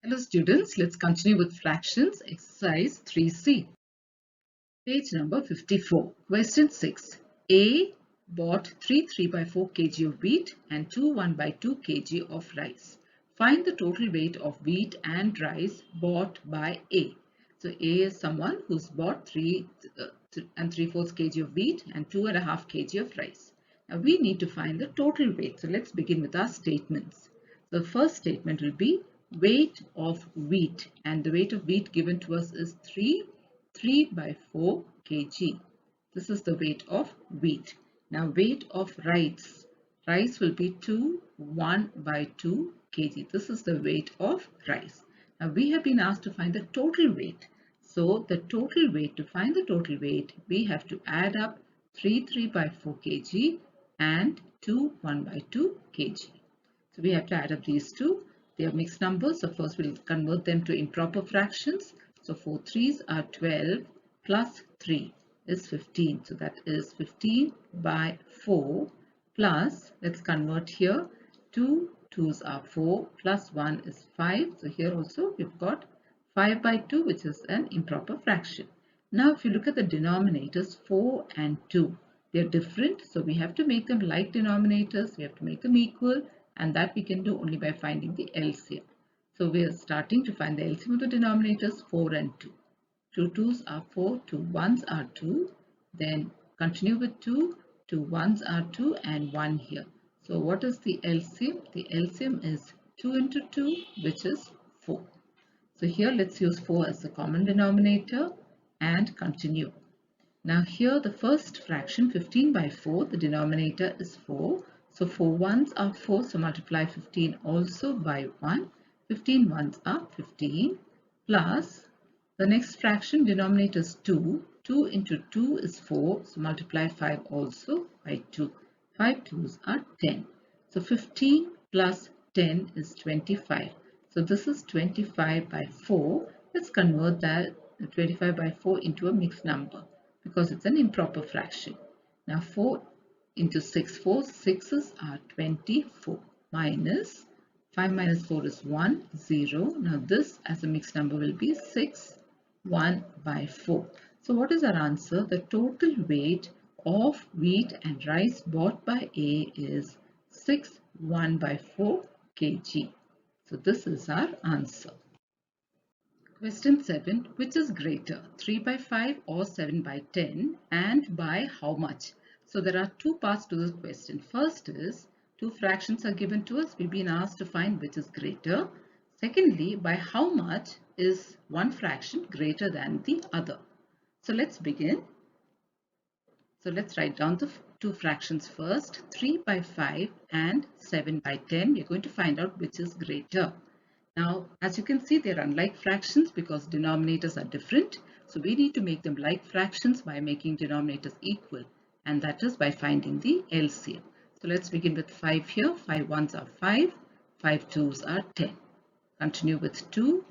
Hello students, let's continue with fractions, exercise 3C. Page number 54. Question 6. A bought 3 by 4 kg of wheat and 1 by 2 kg of rice. Find the total weight of wheat and rice bought by A. So A is someone who's bought 3 3/4 kg of wheat and 2.5 kg of rice. Now we need to find the total weight. So let's begin with our statements. The first statement will be weight of wheat, and the weight of wheat given to us is 3 by 4 kg. This is the weight of wheat. Now weight of rice. Rice will be 1 by 2 kg. This is the weight of rice. Now we have been asked to find the total weight. So the total weight, to find the total weight, we have to add up 3 by 4 kg and 1 by 2 kg. So we have to add up these two. They are mixed numbers. So first we'll convert them to improper fractions. So 4 3s are 12 plus 3 is 15. So that is 15 by 4 plus, let's convert here, 2 2s are 4 plus 1 is 5. So here also we've got 5 by 2, which is an improper fraction. Now if you look at the denominators 4 and 2, they are different. So we have to make them like denominators. We have to make them equal. And that we can do only by finding the LCM. So we are starting to find the LCM of the denominators 4 and 2. 2 2s are 4, 2 1s are 2. Then continue with 2, 2 1s are 2 and 1 here. So what is the LCM? The LCM is 2 into 2, which is 4. So here let's use 4 as the common denominator and continue. Now here the first fraction 15 by 4, the denominator is 4. So 4 1s are 4, so multiply 15 also by 1. 15 1s are 15 plus the next fraction denominator is 2. 2 into 2 is 4, so multiply 5 also by 2. 5 2s are 10. So 15 plus 10 is 25. So this is 25 by 4. Let's convert that 25 by 4 into a mixed number because it's an improper fraction. Now 4 into 6, 4 6s are 24 minus 5 minus 4 is 1, 0. Now this as a mixed number will be 6, 1 by 4. So what is our answer? The total weight of wheat and rice bought by A is 6, 1 by 4 kg. So this is our answer. Question 7. Which is greater, 3 by 5 or 7 by 10, and by how much? So there are two parts to this question. First is, two fractions are given to us. We've been asked to find which is greater. Secondly, by how much is one fraction greater than the other? So let's begin. So let's write down the two fractions first. 3 by 5 and 7 by 10. We're going to find out which is greater. Now, as you can see, they're unlike fractions because denominators are different. So we need to make them like fractions by making denominators equal. And that is by finding the LCM. So let's begin with 5 here. 5 1s are 5. 5 2s are 10. Continue with 2,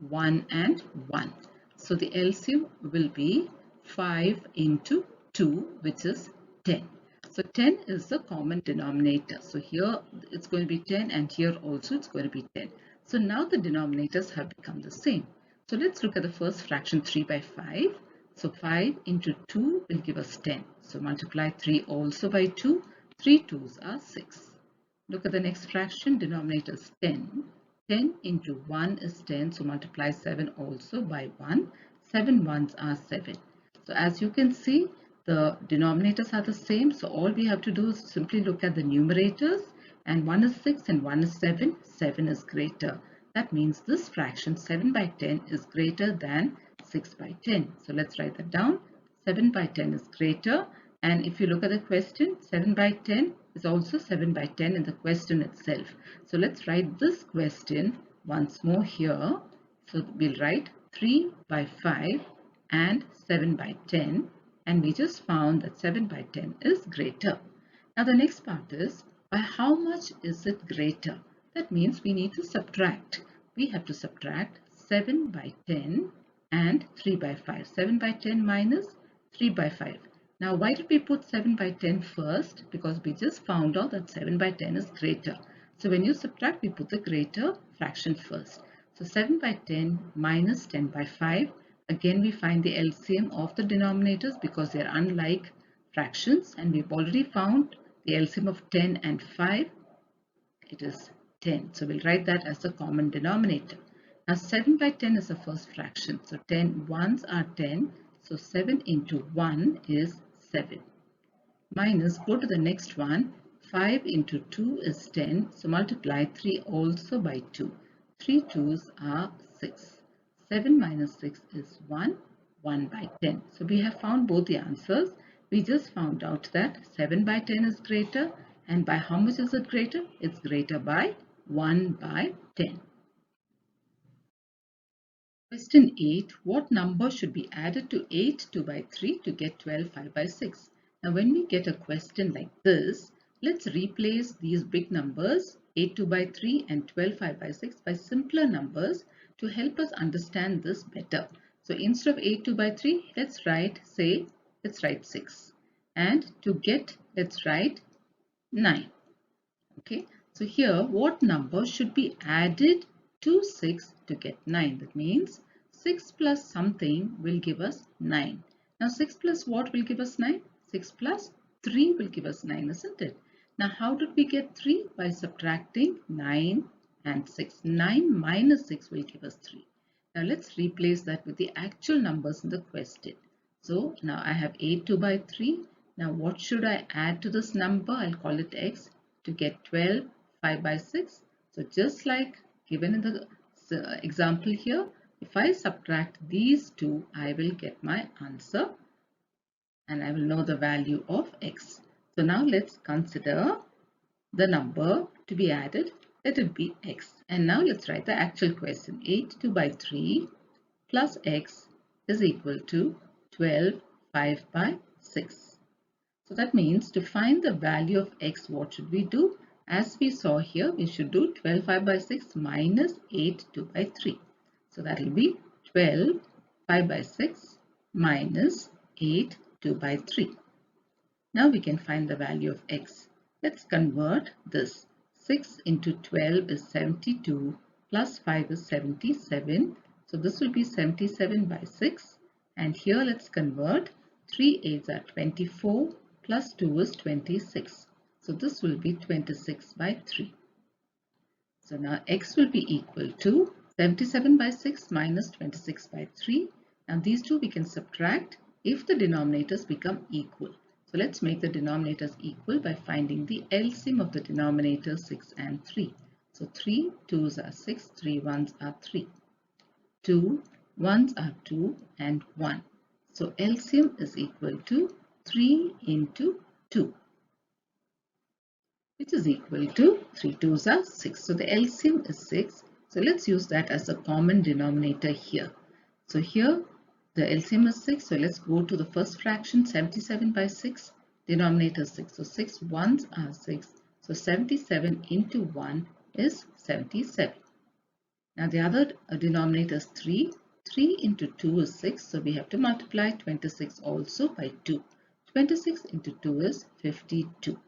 1 and 1. So the LCM will be 5 into 2, which is 10. So 10 is the common denominator. So here it's going to be 10 and here also it's going to be 10. So now the denominators have become the same. So let's look at the first fraction 3 by 5. So 5 into 2 will give us 10. So multiply 3 also by 2. 3 2s are 6. Look at the next fraction, denominator is 10. 10 into 1 is 10. So multiply 7 also by 1. 7 1s are 7. So as you can see, the denominators are the same. So all we have to do is simply look at the numerators. And 1 is 6 and 1 is 7. 7 is greater. That means this fraction 7 by 10 is greater than 6 by 10. So let's write that down. 7 by 10 is greater. And if you look at the question, 7 by 10 is also 7 by 10 in the question itself. So let's write this question once more here. So we'll write 3 by 5 and 7 by 10. And we just found that 7 by 10 is greater. Now the next part is, by how much is it greater? That means we need to subtract. We have to subtract 7 by 10 and 3 by 5. 7 by 10 minus 3 by 5. Now why did we put 7 by 10 first? Because we just found out that 7 by 10 is greater. So when you subtract, we put the greater fraction first. So 7 by 10 minus 10 by 5. Again, we find the LCM of the denominators because they are unlike fractions, and we've already found the LCM of 10 and 5. It is 10. So we'll write that as the common denominator. Now 7 by 10 is the first fraction. So 10 ones are 10. So 7 into 1 is 7. Minus, go to the next one. 5 into 2 is 10. So multiply 3 also by 2. 3 2s are 6. 7 minus 6 is 1. 1 by 10. So we have found both the answers. We just found out that 7 by 10 is greater. And by how much is it greater? It's greater by 1 by 10. Question 8. What number should be added to 8 2 by 3 to get 12 5 by 6? Now when we get a question like this, let's replace these big numbers 8 2 by 3 and 12 5 by 6 by simpler numbers to help us understand this better. So instead of 8 2 by 3, let's write 6. And to get, let's write 9. Okay, so here what number should be added to 6 to get 9? That means 6 plus something will give us 9. Now 6 plus what will give us 9? 6 plus 3 will give us 9, isn't it? Now how did we get 3? By subtracting 9 and 6. 9 minus 6 will give us 3. Now let's replace that with the actual numbers in the question. So now I have 8 2 by 3. Now what should I add to this number? I'll call it x. To get 12 5 by 6. So just like given in the example here, if I subtract these two, I will get my answer and I will know the value of x. So now let's consider the number to be added. Let it be x. And now let's write the actual question. 8 2 by 3 plus x is equal to 12 5 by 6. So that means to find the value of x, what should we do? As we saw here, we should do 12 5 by 6 minus 8 2 by 3. So that will be 12 5 by 6 minus 8 2 by 3. Now we can find the value of x. Let's convert this. 6 into 12 is 72 plus 5 is 77. So this will be 77 by 6. And here let's convert. 3 8s are 24. Plus 2 is 26. So this will be 26 by 3. So now x will be equal to 77 by 6 minus 26 by 3. Now these two we can subtract if the denominators become equal. So let's make the denominators equal by finding the LCM of the denominators 6 and 3. So 3 2s are 6, 3 1s are 3. 2 1s are 2 and 1. So LCM is equal to 3 into 2, which is equal to 3 2s are 6. So the LCM is 6. So let's use that as a common denominator here. So here the LCM is 6. So let's go to the first fraction, 77 by 6. Denominator is 6. So 6 1s are 6. So 77 into 1 is 77. Now the other denominator is 3. 3 into 2 is 6. So we have to multiply 26 also by 2. 26 into 2 is 52.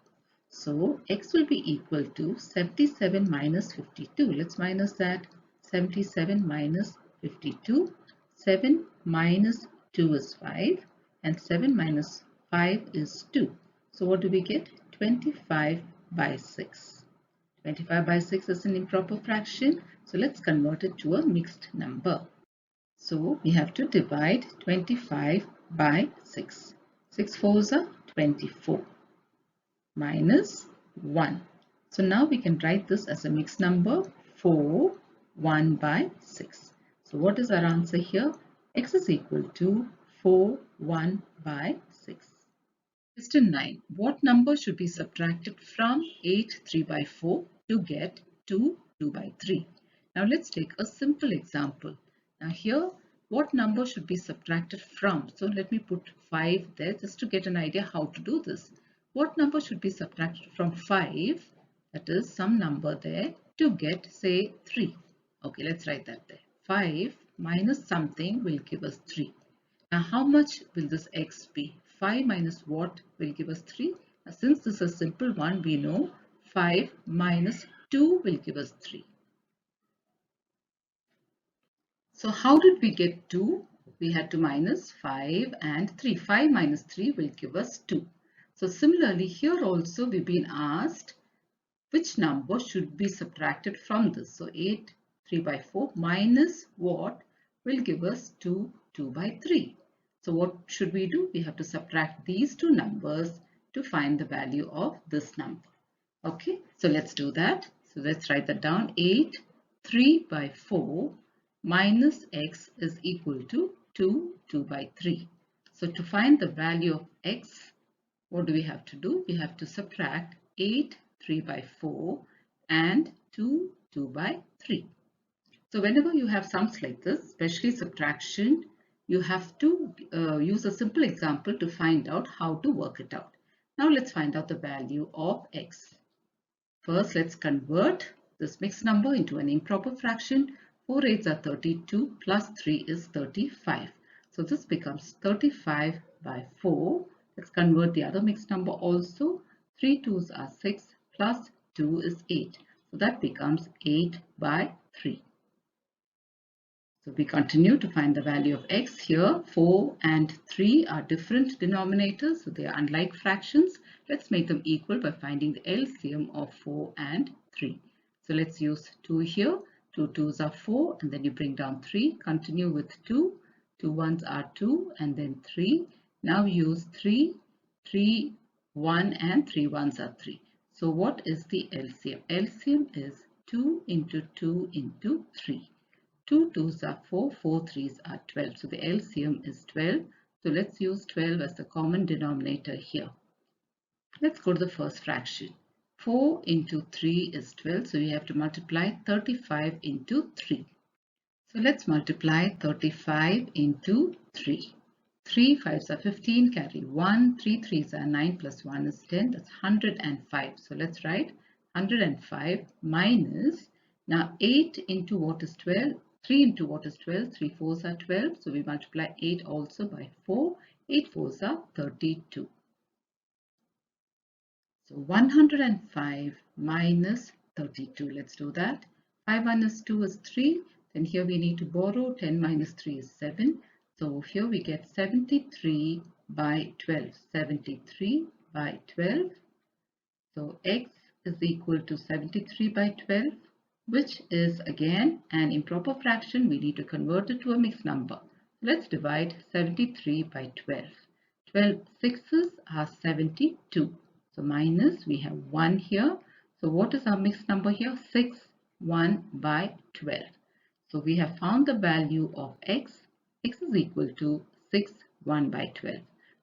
So x will be equal to 77 minus 52. Let's minus that. 77 minus 52. 7 minus 2 is 5. And 7 minus 5 is 2. So what do we get? 25 by 6. 25 by 6 is an improper fraction. So let's convert it to a mixed number. So we have to divide 25 by 6. 6 4s are 24 minus 1. So now we can write this as a mixed number 4 1 by 6. So what is our answer here? X is equal to 4 1 by 6. Question 9. What number should be subtracted from 8 3 by 4 to get 2 2 by 3? Now let's take a simple example. Now here, what number should be subtracted from? So let me put 5 there just to get an idea how to do this. What number should be subtracted from 5, that is some number there, to get say 3? Okay, let's write that there. 5 minus something will give us 3. Now how much will this x be? 5 minus what will give us 3? Now, since this is a simple one, we know 5 minus 2 will give us 3. So how did we get 2? We had to minus 5 and 3. 5 minus 3 will give us 2. So similarly, here also we've been asked which number should be subtracted from this. So 8, 3 by 4 minus what will give us 2, 2 by 3. So what should we do? We have to subtract these two numbers to find the value of this number. Okay, so let's do that. So let's write that down. 8, 3 by 4 minus x is equal to 2, 2 by 3. So to find the value of x, what do we have to do? We have to subtract 8, 3 by 4 and 2, 2 by 3. So whenever you have sums like this, especially subtraction, you have to use a simple example to find out how to work it out. Now let's find out the value of x. First, let's convert this mixed number into an improper fraction. 4 8s are 32 plus 3 is 35. So this becomes 35 by 4. Let's convert the other mixed number also. 3 2s are 6 plus 2 is 8. So that becomes 8 by 3. So we continue to find the value of x. Here 4 and 3 are different denominators, so they are unlike fractions. Let's make them equal by finding the LCM of 4 and 3. So let's use 2 here. 2 2s are 4 and then you bring down 3. Continue with 2. 2 1s are 2 and then 3. Now use 3, 3, 1 and 3 1s are 3. So what is the LCM? LCM is 2 into 2 into 3. 2 2s are 4, 4 3s are 12. So the LCM is 12. So let's use 12 as the common denominator here. Let's go to the first fraction. 4 into 3 is 12. So we have to multiply 35 into 3. So let's multiply 35 into 3. 3 5s are 15, carry 1. 3 3s are 9 plus 1 is 10. That's 105. So let's write 105 minus, now 8 into what is 12? 3 into what is 12? 3 4s are 12. So we multiply 8 also by 4. 8 4s are 32. So 105 minus 32. Let's do that. 5 minus 2 is 3. Then here we need to borrow. 10 minus 3 is 7. So here we get 73 by 12. 73 by 12. So x is equal to 73 by 12, which is again an improper fraction. We need to convert it to a mixed number. Let's divide 73 by 12. 12 sixes are 72. So minus, we have 1 here. So what is our mixed number here? 6, 1 by 12. So we have found the value of x. X is equal to 6, 1 by 12.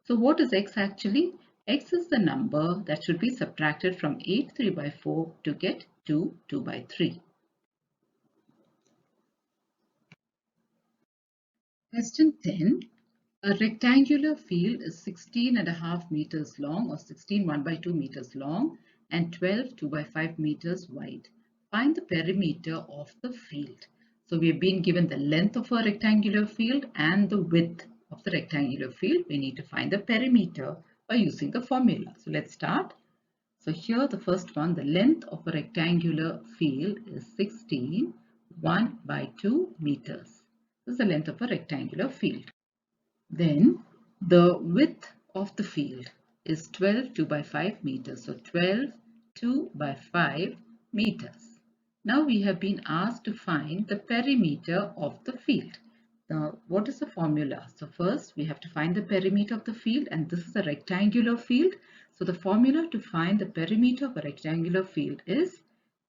So what is x actually? X is the number that should be subtracted from 8, 3 by 4 to get 2, 2 by 3. Question 10. A rectangular field is 16.5 meters long or 16 1 by 2 meters long and 12 2 by 5 meters wide. Find the perimeter of the field. So we have been given the length of a rectangular field and the width of the rectangular field. We need to find the perimeter by using the formula. So let's start. So here the first one, the length of a rectangular field is 16 1 by 2 meters. This is the length of a rectangular field. Then the width of the field is 12 2 by 5 meters. So 12 2 by 5 meters. Now we have been asked to find the perimeter of the field. Now what is the formula? So first we have to find the perimeter of the field, and this is a rectangular field. So the formula to find the perimeter of a rectangular field is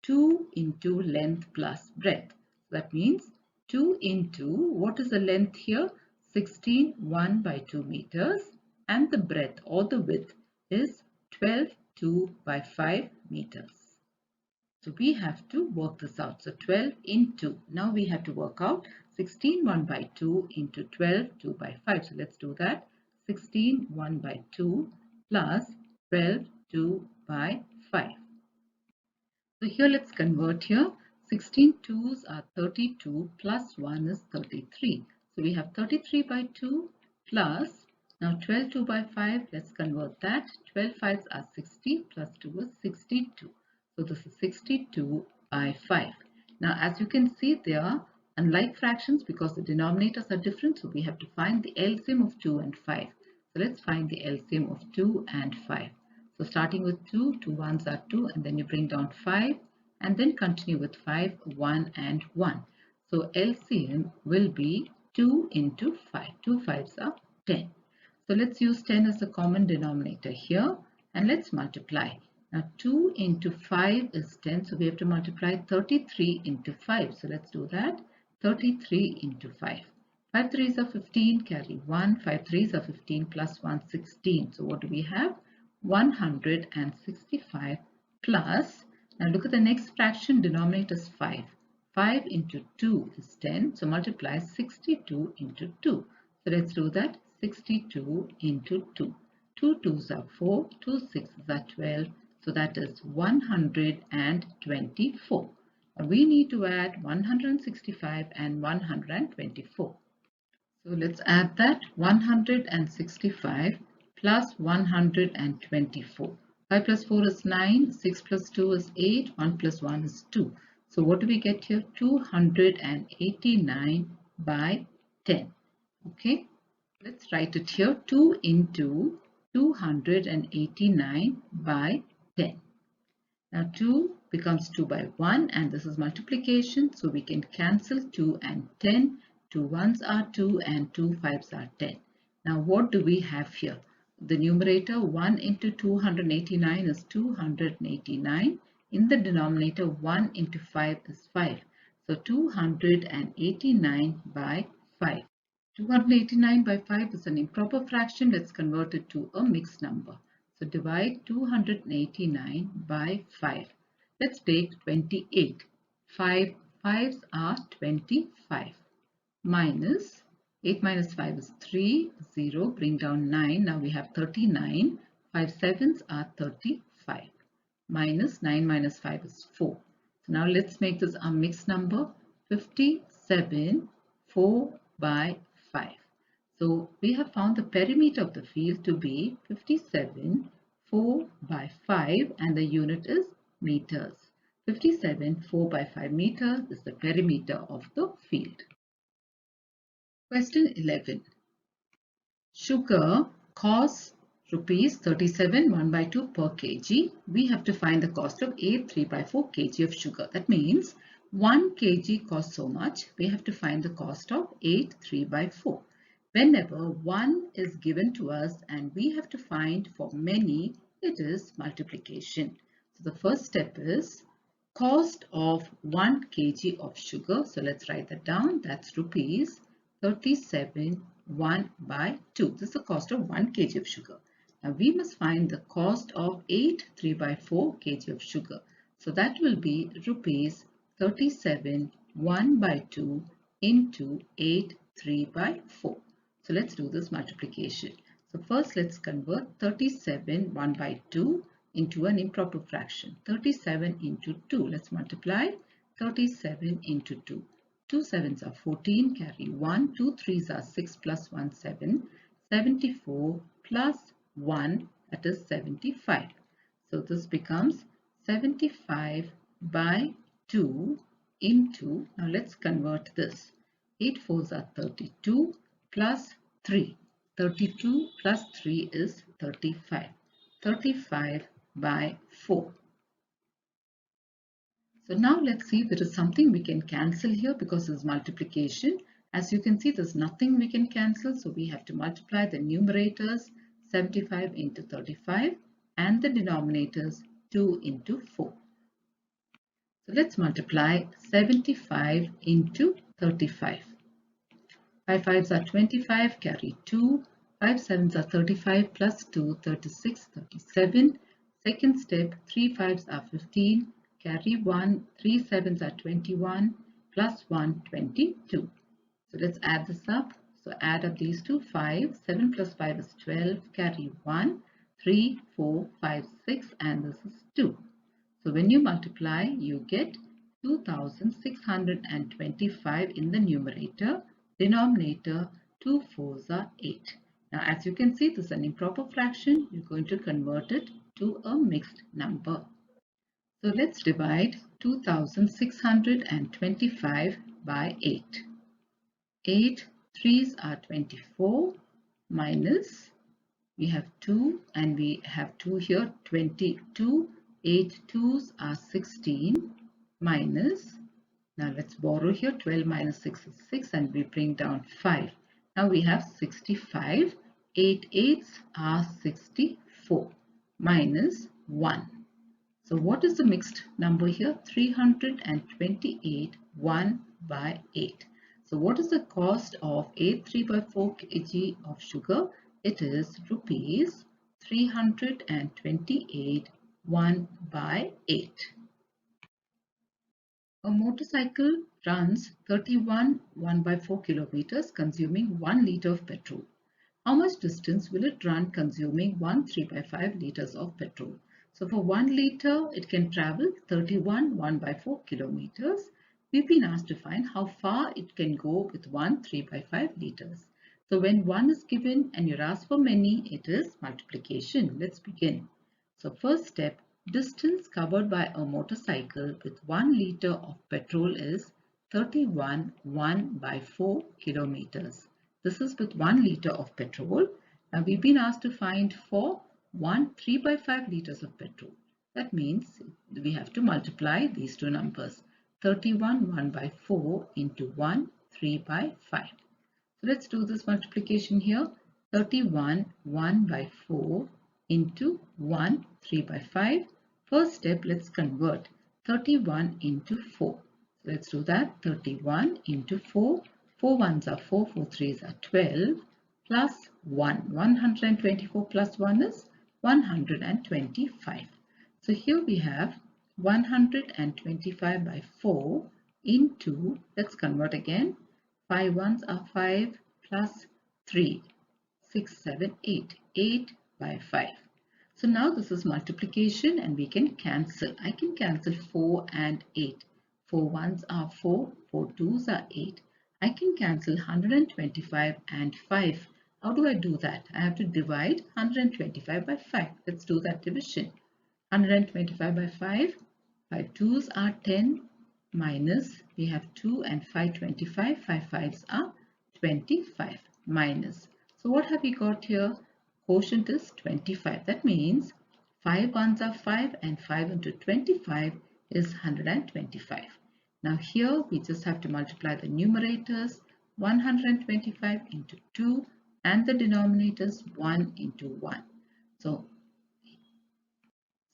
2 into length plus breadth. That means 2 into, what is the length here? 16 1 by 2 meters, and the breadth or the width is 12 2 by 5 meters. So we have to work this out. So 12 into, now we have to work out 16 1 by 2 into 12 2 by 5. So let's do that. 16 1 by 2 plus 12 2 by 5. So here let's convert here. 16 2s are 32 plus 1 is 33. So we have 33 by 2 plus, now 12 2 by 5, let's convert that. 12 5s are 60 plus 2 is 62. So this is 62 by 5. Now as you can see there, Unlike fractions, because the denominators are different, so we have to find the LCM of 2 and 5. So let's find the LCM of 2 and 5. So starting with 2, 2 ones are 2, and then you bring down 5, and then continue with 5, 1 and 1. So LCM will be 2 into 5. 2 5s are 10. So let's use 10 as the common denominator here, and let's multiply. Now 2 into 5 is 10, so we have to multiply 33 into 5. So let's do that. 33 into 5. 5 3s are 15, carry 1. 5 3s are 15 plus 1, 16. So what do we have? 165 plus, now look at the next fraction, denominator is 5. 5 into 2 is 10, so multiply 62 into 2. So let's do that. 62 into 2. 2 2s are 4, 2 6s are 12, so that is 124. We need to add 165 and 124. So let's add that. 165 plus 124. 5 plus 4 is 9, 6 plus 2 is 8, 1 plus 1 is 2. So what do we get here? 289 by 10. Okay, let's write it here. 2 into 289 by 10. Now 2 becomes 2 by 1, and this is multiplication, so we can cancel 2 and 10. 2 ones are 2 and 2 5s are 10. Now what do we have here? The numerator 1 into 289 is 289. In the denominator 1 into 5 is 5. So 289 by 5. 289 by 5 is an improper fraction. Let's convert it to a mixed number. So divide 289 by 5. Let's take 28. 5 5s are 25. Minus 8 minus 5 is 3, 0, bring down 9. Now we have 39. 5 7s are 35. Minus 9 minus 5 is 4. So now let's make this a mixed number. 57, 4 by 5. So we have found the perimeter of the field to be 57, 4 by 5, and the unit is meters. 57, 4 by 5 meters is the perimeter of the field. Question 11. Sugar costs rupees 37 1 by 2 per kg. We have to find the cost of 8 3 by 4 kg of sugar. That means 1 kg costs so much. We have to find the cost of 8 3 by 4. Whenever 1 is given to us and we have to find for many, it is multiplication. So the first step is cost of 1 kg of sugar. So let's write that down. That's rupees 37 1 by 2. This is the cost of 1 kg of sugar. Now we must find the cost of 8 3 by 4 kg of sugar. So that will be rupees 37 1 by 2 into 8 3 by 4. So let's do this multiplication. So first let's convert 37 1 by 2 into an improper fraction. 37 into 2. Let's multiply 37 into 2. 2 7s are 14, carry 1. 2 3s are 6 plus 1 7. 74 plus 1, that is 75. So this becomes 75 by 2 into, now let's convert this. 8 4s are 32 plus 3. 32 plus 3 is 35. 35 by 4. So now let's see if there is something we can cancel here because it's multiplication. As you can see, there's nothing we can cancel. So we have to multiply the numerators 75 into 35 and the denominators 2 into 4. So let's multiply 75 into 35. 5 5s are 25, carry 2. 5 7s are 35 plus 2, 36, 37. Second step, 3 5s are 15. Carry 1, 3 7s are 21, plus 1, 22. So let's add this up. So add up these two, 5, 7 plus 5 is 12, carry 1, 3, 4, 5, 6, and this is 2. So when you multiply, you get 2625 in the numerator, denominator 2 4s are 8. Now as you can see, this is an improper fraction. You're going to convert it to a mixed number. So let's divide 2625 by 8. 8 threes are 24 minus, we have 2 and we have 2 here, 22. 8 twos are 16 minus, now let's borrow here, 12 minus 6 is 6 and we bring down 5. Now we have 65. 8 eights are 64 minus 1. So what is the mixed number here? 328, 1 by 8. So what is the cost of 8 3 by 4 kg of sugar? It is rupees 328, 1 by 8. A motorcycle runs 31 1 by 4 kilometers consuming 1 liter of petrol. How much distance will it run consuming 1 3 by 5 liters of petrol? So for 1 liter, it can travel 31 1 by 4 kilometers. We've been asked to find how far it can go with 1 3 by 5 liters. So when 1 is given and you're asked for many, it is multiplication. Let's begin. So first step, distance covered by a motorcycle with 1 liter of petrol is 31 1 by 4 kilometers. This is with 1 liter of petrol. Now we've been asked to find for 1 3 by 5 liters of petrol. That means we have to multiply these two numbers. 31 1 by 4 into 1 3 by 5. So let's do this multiplication here. 31 1 by 4 into 1 3 by 5. First step, let's convert 31 into 4. So let's do that. 31 into 4. 4 ones are 4, 4 threes are 12 plus 1. 124 plus 1 is 125. So here we have 125 by 4 into, let's convert again. 5 ones are 5 plus 3, 6, 7, 8. 8 by 5. So now this is multiplication and we can cancel. I can cancel 4 and 8. 4 ones are 4, 4 twos are 8. I can cancel 125 and 5. How do I do that? I have to divide 125 by 5. Let's do that division. 125 by 5. 5 twos are 10 minus, we have 2 and 5 25. 5 fives are 25 minus. So what have we got here? Quotient is 25. That means 5 ones are 5 and 5 into 25 is 125. Now here we just have to multiply the numerators, 125 into 2 and the denominators 1 into 1. So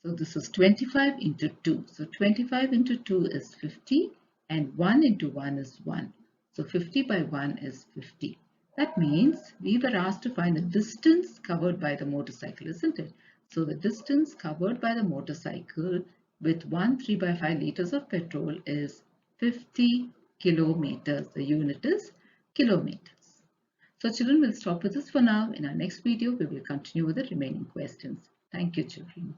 this is 25 into 2. So 25 into 2 is 50 and 1 into 1 is 1. So 50 by 1 is 50. That means we were asked to find the distance covered by the motorcycle, isn't it? So the distance covered by the motorcycle with 1 3 by 5 liters of petrol is 50 kilometers. The unit is kilometers. So children, will stop with this for now. In our next video, we will continue with the remaining questions. Thank you, children.